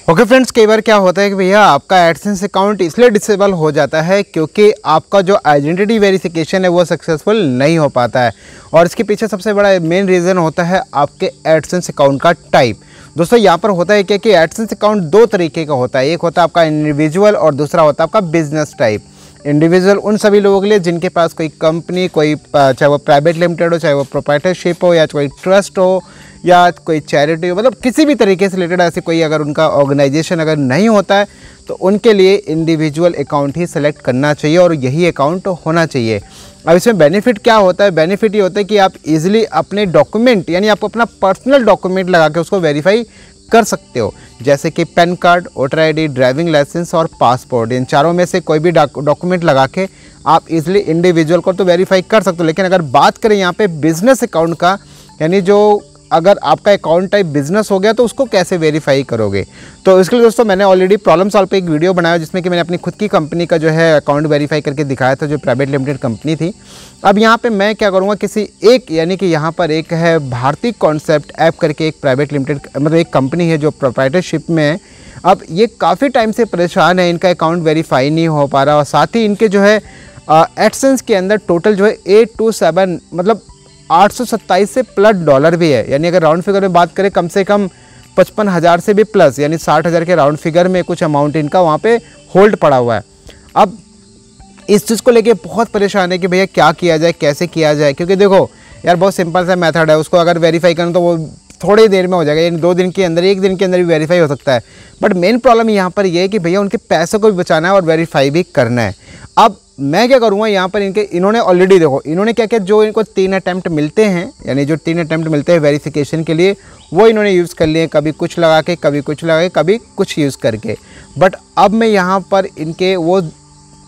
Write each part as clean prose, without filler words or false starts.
Okay friends, कई बार क्या होता है कि भैया आपका एडसेंस अकाउंट इसलिए डिसेबल हो जाता है क्योंकि आपका जो आइडेंटिटी वेरिफिकेशन है वो सक्सेसफुल नहीं हो पाता है। और इसके पीछे सबसे बड़ा मेन रीज़न होता है आपके एडसेंस अकाउंट का टाइप। दोस्तों यहाँ पर होता है क्या कि एडसेंस अकाउंट दो तरीके का होता है, एक होता है आपका इंडिविजुअल और दूसरा होता है आपका बिजनेस टाइप। इंडिविजुअल उन सभी लोगों के लिए जिनके पास कोई कंपनी, कोई चाहे वो प्राइवेट लिमिटेड हो, चाहे वो प्रोप्राइटरशिप हो, या कोई ट्रस्ट हो, या कोई चैरिटी हो, मतलब किसी भी तरीके से रिलेटेड ऐसे कोई अगर उनका ऑर्गेनाइजेशन अगर नहीं होता है तो उनके लिए इंडिविजुअल अकाउंट ही सेलेक्ट करना चाहिए और यही अकाउंट होना चाहिए। अब इसमें बेनिफिट क्या होता है? बेनिफिट ये होता है कि आप इजीली अपने डॉक्यूमेंट यानी आप अपना पर्सनल डॉक्यूमेंट लगा के उसको वेरीफाई कर सकते हो, जैसे कि PAN card, voter ID, driving licence और पासपोर्ट। इन चारों में से कोई भी डॉक्यूमेंट लगा के आप इजीली इंडिविजुअल को तो वेरीफाई कर सकते हो। लेकिन अगर बात करें यहाँ पे बिजनेस अकाउंट का, यानी जो अगर आपका अकाउंट टाइप बिजनेस हो गया तो उसको कैसे वेरीफाई करोगे? तो इसके लिए दोस्तों मैंने ऑलरेडी प्रॉब्लम सॉल्व पे एक वीडियो बनाया जिसमें कि मैंने अपनी खुद की कंपनी का जो है अकाउंट वेरीफाई करके दिखाया था, जो प्राइवेट लिमिटेड कंपनी थी। अब यहाँ पे मैं क्या करूँगा, किसी एक यानी कि यहाँ पर एक है भारतीय कॉन्सेप्ट ऐप करके एक प्राइवेट लिमिटेड मतलब एक कंपनी है जो प्रोप्राइटरशिप में है। अब ये काफ़ी टाइम से परेशान है, इनका अकाउंट वेरीफाई नहीं हो पा रहा और साथ ही इनके जो है एडसेंस के अंदर टोटल जो है 827 मतलब 827 से प्लस डॉलर भी है। यानी अगर राउंड फिगर में बात करें कम से कम 55,000 से भी प्लस, यानी 60,000 के राउंड फिगर में कुछ अमाउंट इनका वहाँ पे होल्ड पड़ा हुआ है। अब इस चीज़ को लेके बहुत परेशान है कि भैया क्या किया जाए, कैसे किया जाए, क्योंकि देखो यार बहुत सिंपल सा मेथड है, उसको अगर वेरीफाई करूँ तो वो थोड़ी देर में हो जाएगा, यानी 2 दिन के अंदर, 1 दिन के अंदर भी वेरीफाई हो सकता है। बट मेन प्रॉब्लम यहाँ पर ये है कि भैया उनके पैसों को भी बचाना है और वेरीफाई भी करना है। अब मैं क्या करूँगा यहाँ पर, इन्होंने ऑलरेडी देखो इन्होंने क्या किया, जो इनको 3 अटैम्प्ट मिलते हैं, यानी जो 3 अटैम्प्ट मिलते हैं वेरिफिकेशन के लिए, वो इन्होंने यूज़ कर लिए, कभी कुछ लगा के, कभी कुछ लगा के, कभी कुछ यूज़ करके। बट अब मैं यहाँ पर इनके वो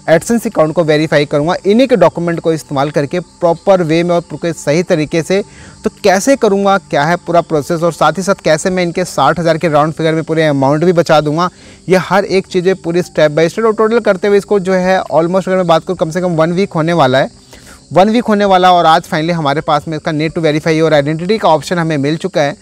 एडसेंस अकाउंट को वेरीफाई करूँगा इन्हीं के डॉक्यूमेंट को इस्तेमाल करके प्रॉपर वे में और पूरे सही तरीके से। तो कैसे करूँगा, क्या है पूरा प्रोसेस, और साथ ही साथ कैसे मैं इनके 60,000 के राउंड फिगर में पूरे अमाउंट भी बचा दूंगा, ये हर एक चीज़ें पूरी स्टेप बाय स्टेप और टोटल करते हुए इसको जो है ऑलमोस्ट अगर मैं बात करूँ कम से कम 1 वीक होने वाला है, 1 वीक होने वाला। और आज फाइनली हमारे पास में इसका नीड टू वेरीफाई और आइडेंटिटी का ऑप्शन हमें मिल चुका है।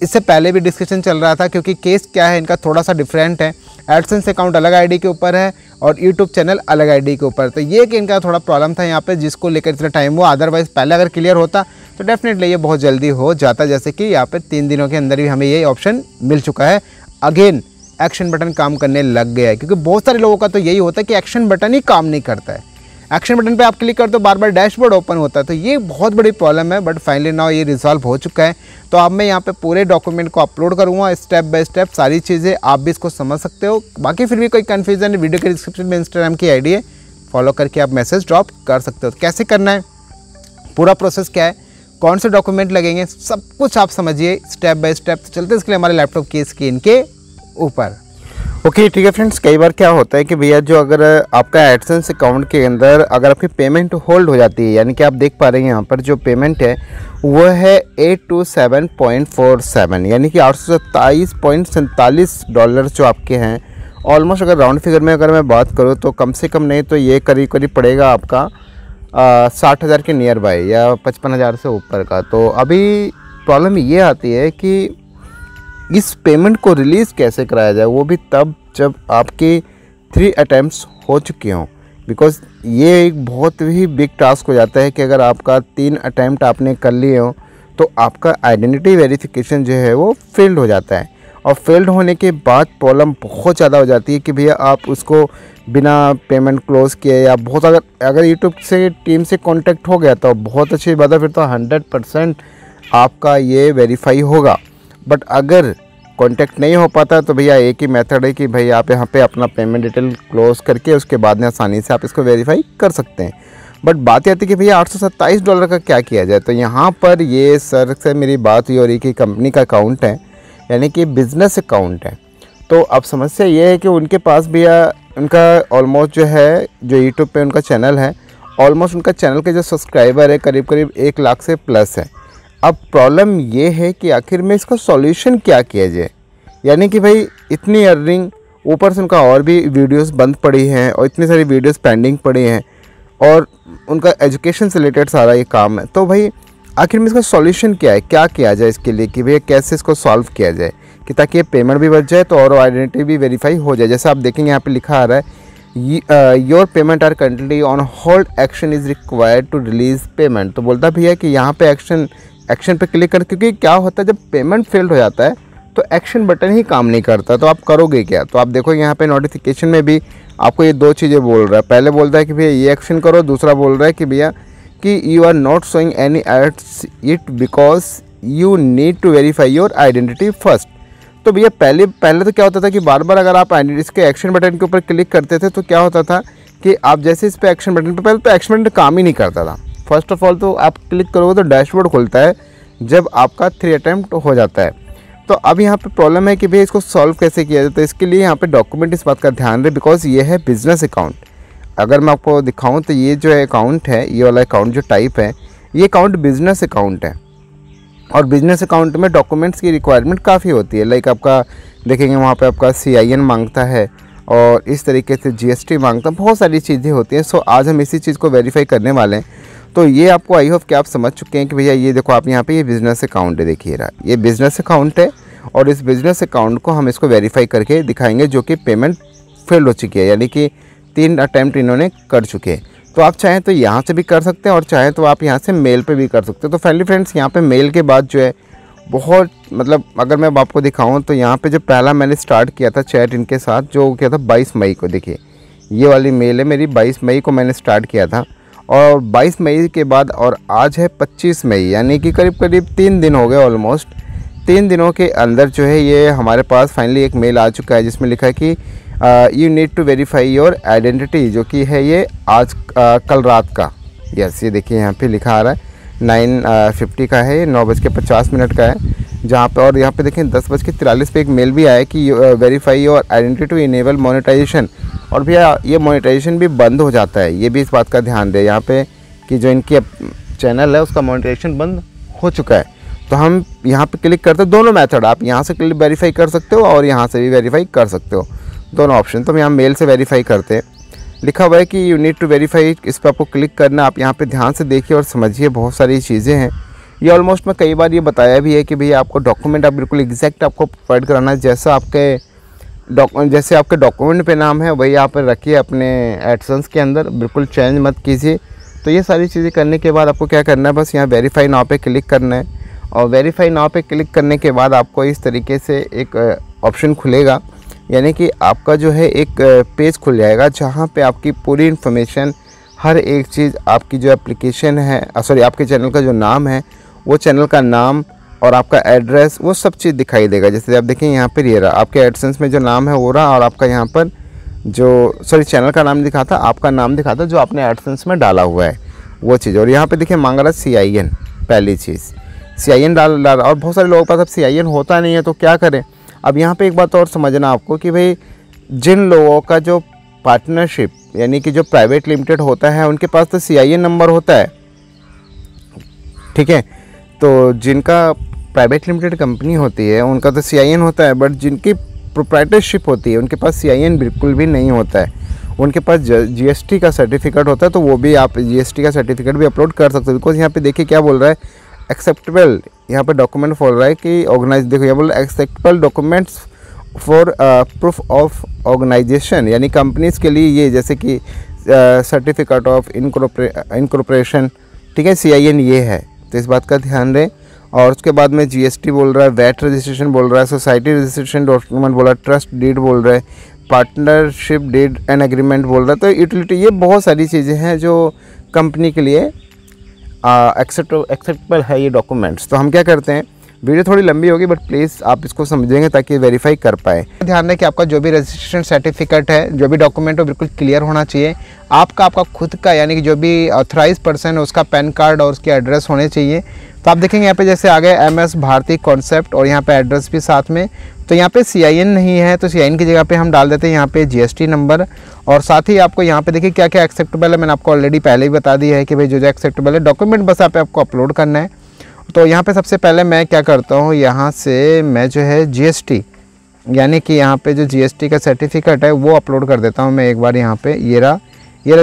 इससे पहले भी डिस्कशन चल रहा था क्योंकि केस क्या है इनका थोड़ा सा डिफरेंट है, एडसेंस अकाउंट अलग आईडी के ऊपर है और यूट्यूब चैनल अलग आईडी के ऊपर। तो ये कि इनका थोड़ा प्रॉब्लम था यहाँ पे, जिसको लेकर इतना टाइम हुआ। अदरवाइज़ पहले अगर क्लियर होता तो डेफिनेटली ये बहुत जल्दी हो जाता, जैसे कि यहाँ पे 3 दिनों के अंदर ही हमें ये ऑप्शन मिल चुका है। अगेन एक्शन बटन काम करने लग गया है, क्योंकि बहुत सारे लोगों का तो यही होता है कि एक्शन बटन ही काम नहीं करता है। एक्शन बटन पे आप क्लिक करते हो बार बार डैशबोर्ड ओपन होता है, तो ये बहुत बड़ी प्रॉब्लम है। बट फाइनली नाउ ये रिजॉल्व हो चुका है। तो अब मैं यहाँ पे पूरे डॉक्यूमेंट को अपलोड करूँगा स्टेप बाय स्टेप, सारी चीज़ें आप भी इसको समझ सकते हो। बाकी फिर भी कोई कन्फ्यूजन है, वीडियो के डिस्क्रिप्शन में इंस्टाग्राम की आईडी है, फॉलो करके आप मैसेज ड्रॉप कर सकते हो। तो कैसे करना है, पूरा प्रोसेस क्या है, कौन से डॉक्यूमेंट लगेंगे, सब कुछ आप समझिए स्टेप बाय स्टेप। तो चलते इसके लिए हमारे लैपटॉप की स्क्रीन के ऊपर। ओके ठीक है फ्रेंड्स, कई बार क्या होता है कि भैया जो अगर आपका एडसेंस अकाउंट के अंदर अगर आपकी पेमेंट होल्ड हो जाती है, यानी कि आप देख पा रहे हैं यहाँ पर जो पेमेंट है वो है 827.47, यानी कि 827.47 डॉलर जो आपके हैं। ऑलमोस्ट अगर राउंड फिगर में अगर मैं बात करूँ तो कम से कम नहीं तो ये करीब करीब पड़ेगा आपका 60,000 के नियर बाय या 55,000 से ऊपर का। तो अभी प्रॉब्लम ये आती है कि इस पेमेंट को रिलीज़ कैसे कराया जाए, वो भी तब जब आपके 3 अटैम्प्ट्स हो चुके हों। बिकॉज़ ये एक बहुत ही बिग टास्क हो जाता है कि अगर आपका 3 अटैम्प्ट आपने कर लिए हो तो आपका आइडेंटिटी वेरिफिकेशन जो है वो फेल्ड हो जाता है। और फेल्ड होने के बाद प्रॉब्लम बहुत ज़्यादा हो जाती है कि भैया आप उसको बिना पेमेंट क्लोज़ किए, या बहुत अगर यूट्यूब से टीम से कॉन्टेक्ट हो गया तो बहुत अच्छी बात है, फिर तो 100% आपका ये वेरीफाई होगा। बट अगर कांटेक्ट नहीं हो पाता तो भैया एक ही मेथड है कि भाई आप यहाँ पे अपना पेमेंट डिटेल क्लोज करके उसके बाद में आसानी से आप इसको वेरीफाई कर सकते हैं। बट बात आती है कि भैया 827 डॉलर का क्या किया जाए। तो यहाँ पर ये सर से मेरी बात हुई और ये कि कंपनी का अकाउंट है, यानी कि बिज़नेस अकाउंट है। तो अब समस्या ये है कि उनके पास भैया उनका ऑलमोस्ट जो है जो यूट्यूब पे उनका चैनल है, ऑलमोस्ट उनका चैनल के जो सब्सक्राइबर है करीब करीब 1 लाख से प्लस है। अब प्रॉब्लम ये है कि आखिर में इसका सॉल्यूशन क्या किया जाए, यानी कि भाई इतनी अर्निंग, ऊपर से उनका और भी वीडियोस बंद पड़ी हैं और इतनी सारी वीडियोस पेंडिंग पड़ी हैं और उनका एजुकेशन से रिलेटेड सारा ये काम है। तो भाई आखिर में इसका सॉल्यूशन क्या है, क्या किया जाए इसके लिए कि भैया कैसे इसको सॉल्व किया जाए, कि ताकि ये पेमेंट भी बच जाए तो और आइडेंटिटी भी वेरीफाई हो जाए। जैसे आप देखेंगे यहाँ पे लिखा आ रहा है your payment are currently on hold, action is required to release payment. तो बोलता भैया कि यहाँ पे एक्शन पे क्लिक कर, क्योंकि क्या होता है जब पेमेंट फेल्ड हो जाता है तो एक्शन बटन ही काम नहीं करता, तो आप करोगे क्या। तो आप देखो यहाँ पे नोटिफिकेशन में भी आपको ये दो चीज़ें बोल रहा है। पहले बोल रहा है कि भैया ये एक्शन करो, दूसरा बोल रहा है कि भैया कि you are not showing any ads it because you need to verify your identity first. तो भैया पहले तो क्या होता था कि बार बार अगर आप इसके एक्शन बटन के ऊपर क्लिक करते थे तो क्या होता था कि आप जैसे इस पर एक्शन बटन पर, पहले तो एक्शन बटन काम ही नहीं करता था। फर्स्ट ऑफ ऑल तो आप क्लिक करोगे तो डैशबोर्ड खुलता है जब आपका 3 अटैम्प्ट हो जाता है। तो अब यहाँ पे प्रॉब्लम है कि भैया इसको सॉल्व कैसे किया जाए। तो इसके लिए यहाँ पे डॉक्यूमेंट इस बात का ध्यान रहे, बिकॉज ये है बिजनेस अकाउंट। अगर मैं आपको दिखाऊं तो ये जो है अकाउंट है, ये वाला अकाउंट जो टाइप है, ये अकाउंट बिजनेस अकाउंट है। और बिजनेस अकाउंट में डॉक्यूमेंट्स की रिक्वायरमेंट काफ़ी होती है। लाइक आपका देखेंगे वहाँ पे आपका CIN मांगता है और इस तरीके से GST मांगता है, बहुत सारी चीज़ें होती हैं। सो आज हम इसी चीज़ को वेरीफाई करने वाले हैं। तो ये आपको आई होप कि आप समझ चुके हैं कि भैया ये देखो आप यहाँ पे ये बिज़नेस अकाउंट है, देखिए रहा ये बिज़नेस अकाउंट है और इस बिज़नेस अकाउंट को हम इसको वेरीफाई करके दिखाएंगे जो कि पेमेंट फेल हो चुकी है, यानी कि 3 अटैम्प्ट इन्होंने कर चुके हैं। तो आप चाहें तो यहाँ से भी कर सकते हैं और चाहें तो आप यहाँ से मेल पे भी कर सकते हैं। तो फाइनली फ्रेंड्स यहाँ पे मेल के बाद जो है बहुत मतलब अगर मैं आपको दिखाऊँ तो यहाँ पे जो पहला मैंने स्टार्ट किया था चैट इनके साथ, जो किया था 22 मई को। देखिए ये वाली मेल है मेरी, 22 मई को मैंने स्टार्ट किया था और 22 मई के बाद और आज है 25 मई, यानी कि करीब करीब 3 दिन हो गए ऑलमोस्ट। 3 दिनों के अंदर जो है ये हमारे पास फाइनली एक मेल आ चुका है जिसमें लिखा है कि you need to verify your identity, जो कि है ये आज कल रात का। यस, ये देखिए यहाँ पे लिखा आ रहा है 9:50 का है, 9:50 का है जहाँ पे। और यहाँ पे देखें 10:43 पे एक मेल भी आया कि verify your identity to enable monetization. और भैया ये मोनेटाइजेशन भी बंद हो जाता है, ये भी इस बात का ध्यान दें यहाँ पे कि जो इनकी चैनल है उसका मोनेटाइजेशन बंद हो चुका है। तो हम यहाँ पे क्लिक करते हैं, दोनों मेथड आप यहाँ से क्लिक वेरीफाई कर सकते हो और यहाँ से भी वेरीफाई कर सकते हो, दोनों ऑप्शन। तो हम यहाँ मेल से वेरीफाई करते हैं, लिखा हुआ है कि यू नीड टू वेरीफाई, इस पर आपको क्लिक करना। आप यहाँ पे ध्यान से देखिए और समझिए, बहुत सारी चीज़ें हैं। ये ऑलमोस्ट मैं कई बार ये बताया भी है कि भैया आपको डॉक्यूमेंट आप बिल्कुल एग्जैक्ट आपको प्रोवाइड कराना है, जैसे आपके डॉक्यूमेंट पे नाम है वही यहाँ पर रखिए अपने एडसेंस के अंदर, बिल्कुल चेंज मत कीजिए। तो ये सारी चीज़ें करने के बाद आपको क्या करना है, बस यहाँ वेरीफाई नाउ पे क्लिक करना है। और वेरीफाई नाउ पे क्लिक करने के बाद आपको इस तरीके से एक ऑप्शन खुलेगा, यानी कि आपका जो है एक पेज खुल जाएगा जहाँ पे आपकी पूरी इन्फॉर्मेशन, हर एक चीज़, आपकी जो एप्लीकेशन है आपके चैनल का जो नाम है वो चैनल का नाम और आपका एड्रेस, वो सब चीज़ दिखाई देगा। जैसे आप देखें यहाँ पर ये रहा आपके एडसेंस में जो नाम है वो रहा, और आपका यहाँ पर जो चैनल का नाम दिखाता, आपका नाम दिखाता जो आपने एडसेंस में डाला हुआ है वो चीज़। और यहाँ पे देखिए मांग रहा CIN, पहली चीज़ CIN डाल रहा। और बहुत सारे लोगों के पास अब CIN होता नहीं है तो क्या करें। अब यहाँ पे एक बात और समझना आपको कि भाई जिन लोगों का जो पार्टनरशिप यानी कि जो प्राइवेट लिमिटेड होता है उनके पास तो CIN नंबर होता है, ठीक है। तो जिनका प्राइवेट लिमिटेड कंपनी होती है उनका तो CIN होता है, बट जिनकी प्रोप्राइटरशिप होती है उनके पास CIN बिल्कुल भी नहीं होता है। उनके पास GST का सर्टिफिकेट होता है, तो वो भी आप GST का सर्टिफिकेट भी अपलोड कर सकते हो। बिकॉज यहाँ पे देखिए क्या बोल रहा है, एक्सेप्टेबल, यहाँ पे डॉक्यूमेंट बोल रहा है कि ऑर्गेनाइज, देखो यहाँ बोल रहा है acceptable documents for proof of organization, यानी कंपनीज के लिए ये जैसे कि सर्टिफिकेट ऑफ इनकॉर्पोरेशन, ठीक है, CIN ये है, तो इस बात का ध्यान दें। और उसके बाद में GST बोल रहा है, वैट रजिस्ट्रेशन बोल रहा है, सोसाइटी रजिस्ट्रेशन डॉक्यूमेंट बोल रहा है, ट्रस्ट डीड बोल रहा है, पार्टनरशिप डीड एंड एग्रीमेंट बोल रहा है। तो यूटिलिटी, ये बहुत सारी चीज़ें हैं जो कंपनी के लिए एक्सेप्टेबल है ये डॉक्यूमेंट्स। तो हम क्या करते हैं, वीडियो थोड़ी लंबी होगी बट प्लीज़ आप इसको समझेंगे ताकि वेरीफाई कर पाए। ध्यान दें कि आपका जो भी रजिस्ट्रेशन सर्टिफिकेट है, जो भी डॉक्यूमेंट हो, बिल्कुल क्लियर होना चाहिए। आपका खुद का यानी कि जो भी ऑथराइज पर्सन है उसका पैन कार्ड और उसकी एड्रेस होने चाहिए। तो आप देखेंगे यहाँ पे जैसे आ गए MS भारती कॉन्सेप्ट और यहाँ पे एड्रेस भी साथ में। तो यहाँ पे CIN नहीं है तो CIN की जगह पे हम डाल देते हैं यहाँ पे GST नंबर। और साथ ही आपको यहाँ पे देखिए क्या क्या एक्सेप्टेबल है, मैंने आपको ऑलरेडी पहले ही बता दिया है कि भाई जो एक्सेप्टेबल है डॉक्यूमेंट बस आप आपको अपलोड करना है। तो यहाँ पे सबसे पहले मैं क्या करता हूँ, यहाँ से मैं जो है GST यानी कि यहाँ पे जो GST का सर्टिफिकेट है वो अपलोड कर देता हूँ मैं एक बार। यहाँ पे ये रहा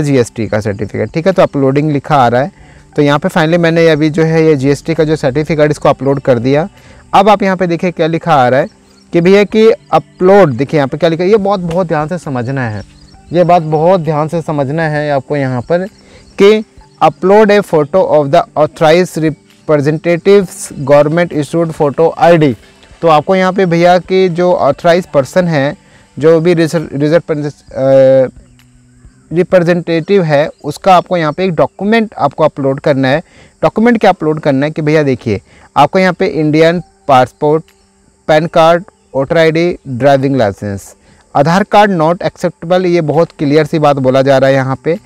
GST का सर्टिफिकेट, ठीक है। तो अपलोडिंग लिखा आ रहा है, तो यहाँ पे फाइनली मैंने अभी जो है ये GST का जो सर्टिफिकेट इसको अपलोड कर दिया। अब आप यहाँ पे देखिए क्या लिखा आ रहा है कि भैया कि अपलोड, देखिए यहाँ पे क्या लिखा है, ये बहुत ध्यान से समझना है, ये बात बहुत ध्यान से समझना है आपको यहाँ पर कि upload a photo of the authorize representatives government issued photo ID. तो आपको यहाँ पे भैया कि जो ऑथराइज पर्सन है, जो भी रिप्रेजेंटेटिव है, उसका आपको यहाँ पे एक डॉक्यूमेंट आपको अपलोड करना है। डॉक्यूमेंट क्या अपलोड करना है कि भैया देखिए आपको यहाँ पे Indian passport, PAN card, voter ID, driving licence, Aadhaar card not acceptable, ये बहुत क्लियर सी बात बोला जा रहा है यहाँ पे।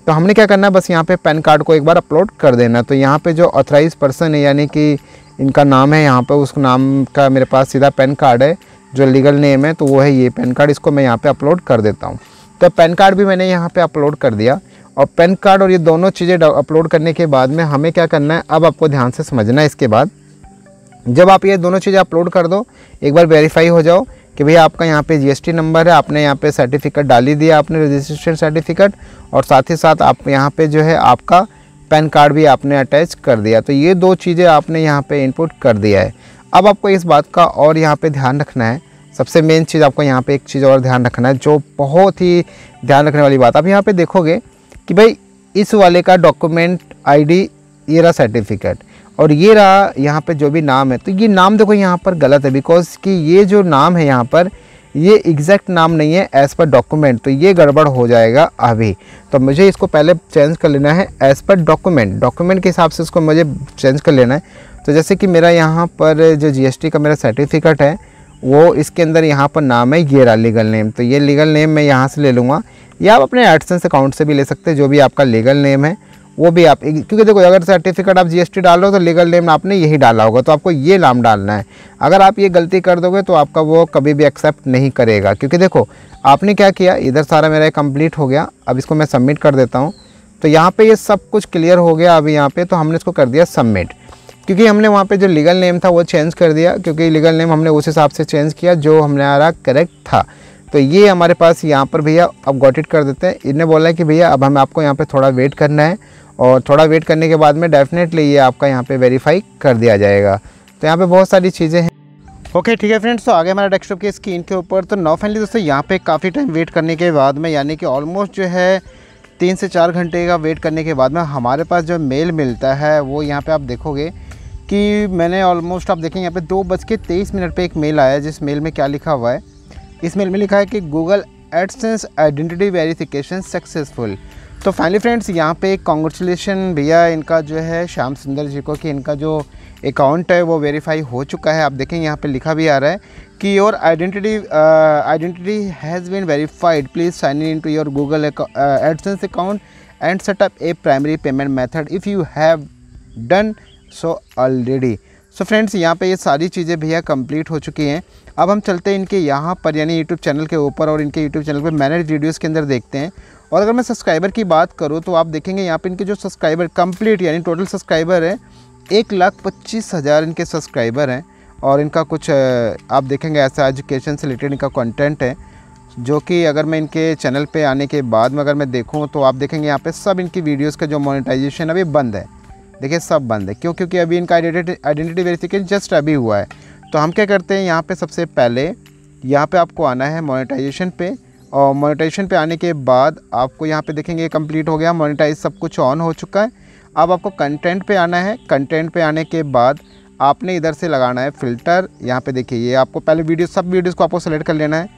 तो हमने क्या करना है, बस यहाँ पे पैन कार्ड को एक बार अपलोड कर देना। तो यहाँ पे जो ऑथराइज पर्सन है यानी कि इनका नाम है, यहाँ पे उस नाम का मेरे पास सीधा पैन कार्ड है, जो लीगल नेम है तो वो है ये पैन कार्ड, इसको मैं यहाँ पे अपलोड कर देता हूँ। तो पैन कार्ड भी मैंने यहाँ पे अपलोड कर दिया। और पैन कार्ड और ये दोनों चीज़ें अपलोड करने के बाद में हमें क्या करना है, अब आपको ध्यान से समझना है। इसके बाद जब आप ये दोनों चीज़ें अपलोड कर दो, एक बार वेरीफाई हो जाओ कि भैया आपका यहाँ पे जीएसटी नंबर है, आपने यहाँ पे सर्टिफिकेट डाल ही दिया, आपने रजिस्ट्रेशन सर्टिफिकेट, और साथ ही साथ आप यहाँ पे जो है आपका पैन कार्ड भी आपने अटैच कर दिया। तो ये दो चीज़ें आपने यहाँ पे इनपुट कर दिया है। अब आपको इस बात का और यहाँ पे ध्यान रखना है, सबसे मेन चीज़ आपको यहाँ पे एक चीज़ और ध्यान रखना है, जो बहुत ही ध्यान रखने वाली बात। आप यहाँ पे देखोगे कि भाई इस वाले का डॉक्यूमेंट आईडी, ये रहा सर्टिफिकेट, और ये रहा यहाँ पे जो भी नाम है। तो ये नाम देखो यहाँ पर गलत है, बिकॉज कि ये जो नाम है यहाँ पर ये एग्जैक्ट नाम नहीं है एज़ पर डॉक्यूमेंट, तो ये गड़बड़ हो जाएगा अभी। तो मुझे इसको पहले चेंज कर लेना है एज़ पर डॉक्यूमेंट के हिसाब से इसको मुझे चेंज कर लेना है। तो जैसे कि मेरा यहाँ पर जो जीएसटी का मेरा सर्टिफिकेट है वो इसके अंदर यहाँ पर नाम है ये रहा लीगल नेम, तो ये लीगल नेम मैं यहाँ से ले लूँगा, या आप अपने एडसेंस अकाउंट से भी ले सकते हैं, जो भी आपका लीगल नेम है वो भी आप, क्योंकि देखो अगर सर्टिफिकेट आप जीएसटी डाल रहे हो तो लीगल नेम आपने यही डाला होगा, तो आपको ये नाम डालना है। अगर आप ये गलती कर दोगे तो आपका वो कभी भी एक्सेप्ट नहीं करेगा, क्योंकि देखो आपने क्या किया, इधर सारा मेरा कंप्लीट हो गया। अब इसको मैं सबमिट कर देता हूँ। तो यहाँ पे ये सब कुछ क्लियर हो गया अभी यहाँ पे, तो हमने इसको कर दिया सबमिट, क्योंकि हमने वहाँ पे जो लीगल नेम था वो चेंज कर दिया, क्योंकि लीगल नेम हमने उस हिसाब से चेंज किया जो हमारा करेक्ट था। तो ये हमारे पास यहाँ पर भैया अब गॉट इट कर देते हैं। इन्हें बोला है कि भैया अब हमें आपको यहाँ पे थोड़ा वेट करना है, और थोड़ा वेट करने के बाद में डेफिनेटली ये आपका यहाँ पे वेरीफाई कर दिया जाएगा। तो यहाँ पे बहुत सारी चीज़ें हैं। ओके ठीक है फ्रेंड्स, तो आगे हमारा डेस्कटॉप की स्क्रीन के ऊपर। तो नाउ फाइनली दोस्तों यहाँ पे काफ़ी टाइम वेट करने के बाद में, यानी कि ऑलमोस्ट जो है 3 से 4 घंटे का वेट करने के बाद में हमारे पास जो मेल मिलता है वो यहाँ पे आप देखोगे कि मैंने ऑलमोस्ट, आप देखेंगे यहाँ पे 2:23 पे एक मेल आया, जिस मेल में क्या लिखा हुआ है, इस मेल में लिखा है कि Google AdSense identity verification successful. तो फाइनली फ्रेंड्स यहाँ पे कॉन्ग्रेचुलेशन भैया इनका जो है श्याम सुंदर जी को, कि इनका जो अकाउंट है वो वेरीफाई हो चुका है। आप देखेंगे यहाँ पे लिखा भी आ रहा है कि your identity has been verified, please sign in to your Google AdSense account and set up a primary payment method if you have done so already. So friends यहाँ पे ये सारी चीज़ें भैया कंप्लीट हो चुकी हैं। अब हम चलते हैं इनके यहाँ पर यानी यूट्यूब चैनल के ऊपर, और इनके यूट्यूब चैनल पर मैनेज वीडियोज़ के अंदर देखते हैं। और अगर मैं सब्सक्राइबर की बात करूँ तो आप देखेंगे यहाँ पे इनके जो सब्सक्राइबर कंप्लीट यानी टोटल सब्सक्राइबर है 1,25,000 इनके सब्सक्राइबर हैं। और इनका कुछ आप देखेंगे ऐसा एजुकेशन से रिलेटेड इनका कंटेंट है, जो कि अगर मैं इनके चैनल पे आने के बाद में अगर मैं देखूँ तो आप देखेंगे यहाँ पे सब इनकी वीडियोज़ का जो मोनेटाइजेशन अभी बंद है। देखिए सब बंद है, क्यों? क्योंकि अभी इनका आइडेंटिटी वेरिफिकेशन जस्ट अभी हुआ है। तो हम क्या करते हैं, यहाँ पे सबसे पहले यहाँ पे आपको आना है मोनेटाइजेशन पे, और मोनेटाइजेशन पे आने के बाद आपको यहाँ पे देखेंगे कंप्लीट हो गया, मोनेटाइज सब कुछ ऑन हो चुका है। अब आपको कंटेंट पे आना है। कंटेंट पे आने के बाद आपने इधर से लगाना है फ़िल्टर। यहाँ पे देखिए ये आपको पहले सब वीडियोज़ को आपको सेलेक्ट कर लेना है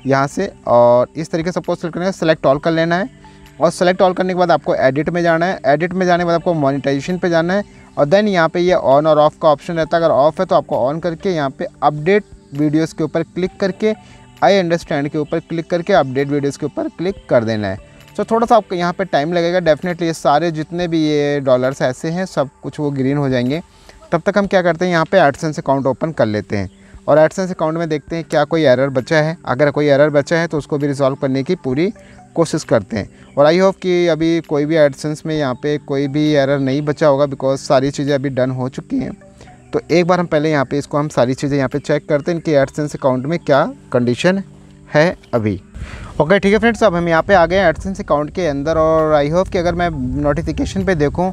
यहाँ से, और इस तरीके से आपको सेलेक्ट करना है, सेलेक्ट ऑल कर लेना है। और सेलेक्ट ऑल करने के बाद आपको एडिट में जाना है। एडिट में जाने के बाद आपको मोनेटाइजेशन पे जाना है, और देन यहाँ पे ये ऑन और ऑफ़ का ऑप्शन रहता है। अगर ऑफ़ है तो आपको ऑन करके यहाँ पे अपडेट वीडियोस के ऊपर क्लिक करके आई अंडरस्टैंड के ऊपर क्लिक करके अपडेट वीडियोस के ऊपर क्लिक कर देना है। तो थोड़ा सा आपको यहाँ पे टाइम लगेगा डेफिनेटली। ये सारे जितने भी ये डॉलर्स ऐसे हैं सब कुछ वो ग्रीन हो जाएंगे। तब तक हम क्या करते हैं, यहाँ पे एडसेंस अकाउंट ओपन कर लेते हैं, और एडसेंस अकाउंट में देखते हैं क्या कोई एरर बचा है। अगर कोई एरर बचा है तो उसको भी रिजॉल्व करने की पूरी कोशिश करते हैं। और आई होप कि अभी कोई भी एडसेंस में यहाँ पे कोई भी एरर नहीं बचा होगा, बिकॉज सारी चीज़ें अभी डन हो चुकी हैं। तो एक बार हम पहले यहाँ पे इसको हम सारी चीज़ें यहाँ पे चेक करते हैं इनके एडसेंस अकाउंट में क्या कंडीशन है अभी। ओके ठीक है फ्रेंड्स, अब हम यहाँ पे आ गए एडसेंस अकाउंट के अंदर, और आई होप कि अगर मैं नोटिफिकेशन पे देखूँ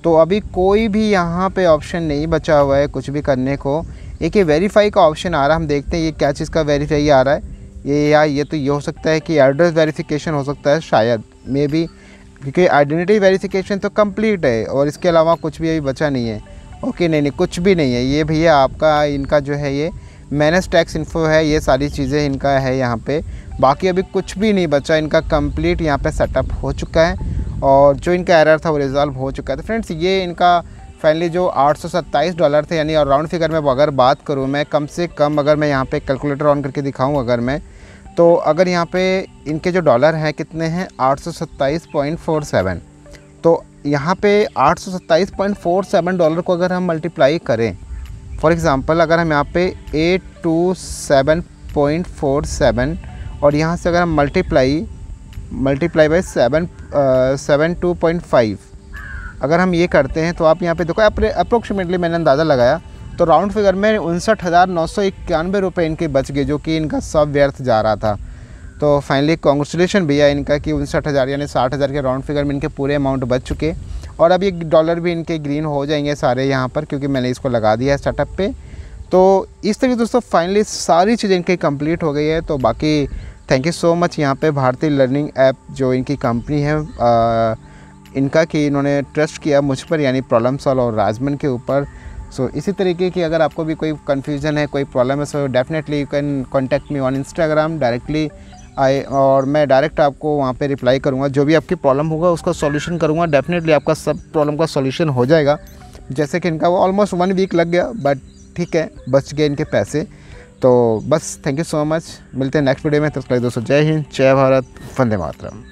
तो अभी कोई भी यहाँ पे ऑप्शन नहीं बचा हुआ है कुछ भी करने को। एक ये वेरीफाई का ऑप्शन आ रहा है, हम देखते हैं ये क्या चीज़ का वेरीफाई आ रहा है। ये तो ये हो सकता है कि एड्रेस वेरिफिकेशन हो सकता है शायद, मे बी, क्योंकि आइडेंटिटी वेरिफिकेशन तो कंप्लीट है और इसके अलावा कुछ भी अभी बचा नहीं है। ओके, नहीं कुछ भी नहीं है। ये भैया आपका इनका जो है ये मैनेज टैक्स इन्फो है, ये सारी चीज़ें इनका है यहाँ पे। बाकी अभी कुछ भी नहीं बचा, इनका कंप्लीट यहाँ पे सेटअप हो चुका है और जो इनका एरर था वो रिजॉल्व हो चुका है। तो फ्रेंड्स ये इनका फाइनली जो $827 थे, यानी और राउंड फिगर में अगर बात करूँ मैं, कम से कम अगर मैं यहाँ पे कैलकुलेटर ऑन करके दिखाऊँ अगर मैं, तो अगर यहाँ पे इनके जो डॉलर हैं कितने हैं, 827.47। तो यहाँ पे $827.47 को अगर हम मल्टीप्लाई करें, फॉर एग्ज़ाम्पल अगर हम यहाँ पे 827.47 और यहाँ से अगर हम मल्टीप्लाई बाई 772.5 अगर हम ये करते हैं, तो आप यहाँ पे देखो अप्रोक्सीमेटली मैंने अंदाज़ा लगाया तो राउंड फिगर में 59,991 रुपये इनके बच गए, जो कि इनका सब व्यर्थ जा रहा था। तो फाइनली कॉन्ग्रेचुलेशन भैया इनका कि 59,000 यानी 60,000 के राउंड फिगर में इनके पूरे अमाउंट बच चुके। और अब ये डॉलर भी इनके ग्रीन हो जाएंगे सारे यहाँ पर, क्योंकि मैंने इसको लगा दिया है सेटअप पे। तो इस तरीके दोस्तों फाइनली सारी चीज़ें इनकी कंप्लीट हो गई है। तो बाकी थैंक यू सो मच यहाँ पे भारतीय लर्निंग ऐप जो इनकी कंपनी है इनका, कि इन्होंने ट्रस्ट किया मुझ पर, यानी प्रॉब्लम सॉल्व और राजमन के ऊपर। सो इसी तरीके की अगर आपको भी कोई कन्फ्यूज़न है, कोई प्रॉब्लम है, so definitely you can contact me on Instagram directly और मैं डायरेक्ट आपको वहाँ पे रिप्लाई करूँगा। जो भी आपकी प्रॉब्लम होगा उसका सॉल्यूशन करूँगा, डेफिनेटली आपका सब प्रॉब्लम का सॉल्यूशन हो जाएगा। जैसे कि इनका वो ऑलमोस्ट 1 वीक लग गया, बट ठीक है, बच गए इनके पैसे। तो बस थैंक यू सो मच, मिलते हैं नेक्स्ट वीडियो में। तब तक दोस्तों जय हिंद, जय भारत, वंदे मातरम।